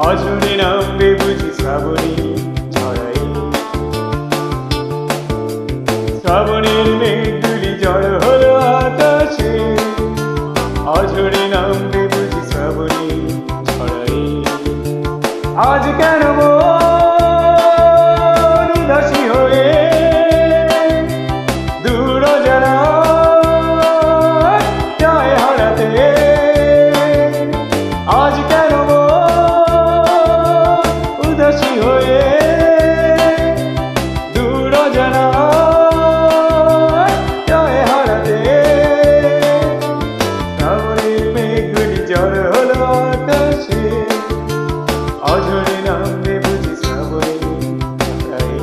অঝরে নামবে বুঝি শ্রাবণী ছড়াই। শ্রাবণের মেঘগুলি জড় হলো আকাশে, অঝরে নামবে বুঝি শ্রাবণী ছড়াই। আজ কেন মন উদাসী হয়ে দূর জানায় যায় হারাতে? আজ কেন মন উদাসী হয়ে দূর জানায় যায় হারাতে? শ্রাবণের মেঘগুলি জড় হলো আকাশে, অঝরে নামবে বুঝি শ্রাবণী ছড়াই।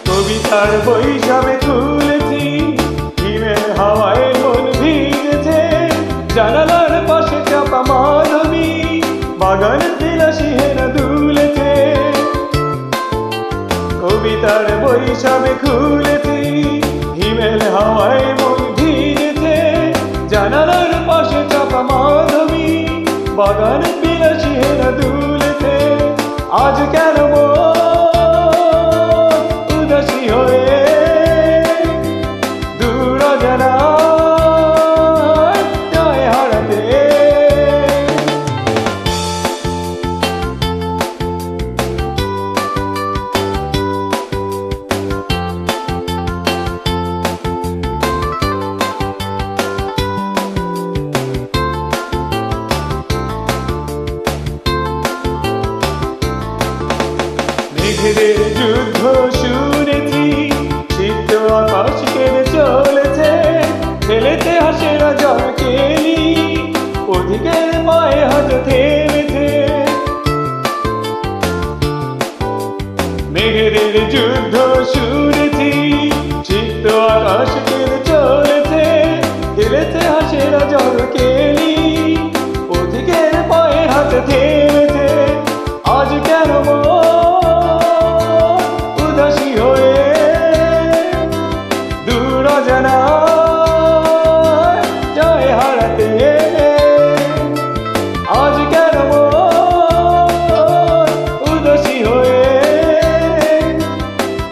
কবিতার বই সবে খুলেছি, হিমের হাওয়ায় মন ভিজেছে। জানালার পাশে চাপা মাধবী, বাগান বিলাসী হেনা দুলেছে। কবিতার বই সবে খুলেছি, হিমেল হাওয়ায় মন ভিজেছে। জানালার পাশে চাপা মাধবী, বাগান বিলাসী হেনা দুলেছে। আজ কেন উদাসী হয়ে দূর জানায় যায় হারাতে? মেঘেদের যুদ্ধ শুনেছি, চিত্ত আকাশ কেড়ে চলেছে। ফেলেতে হাসেরা জল কেলি, ওদিকের পায়ে হাত থেমেছে। মেঘেদের যুদ্ধ শুনেছি, চিত্ত আকাশ কেড়ে চলেছে। ফেলেতে হাসেরা জল কেলি, ওদিকের পায়ে হাত থেমেছে। আজ কেন উদাসী হয়ে দূর জানায় যায় হারাতে? আজ কেন উদাসী হয়ে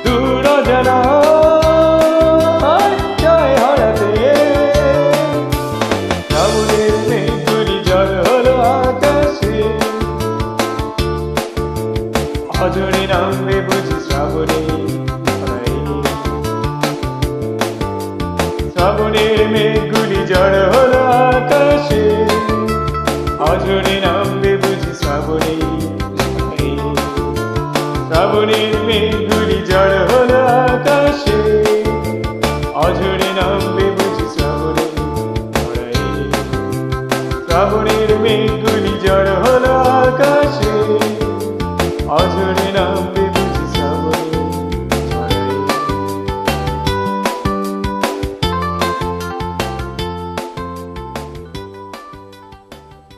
দূর জানায় যায় হারাতে? শ্রাবণের মেঘগুলি জড় হলো আকাশে, অঝরে নামবে বুঝি শ্রাবণী ছড়াই। শ্রাবণের মেঘগুলি জড় হলো আকাশে, অঝরে নামবে বুঝি শ্রাবণী ছড়াই। শ্রাবণের মেঘগুলি জড় হলো আকাশে, অঝরে নামবে বুঝি শ্রাবণী ছড়াই। শ্রাবণের মেঘ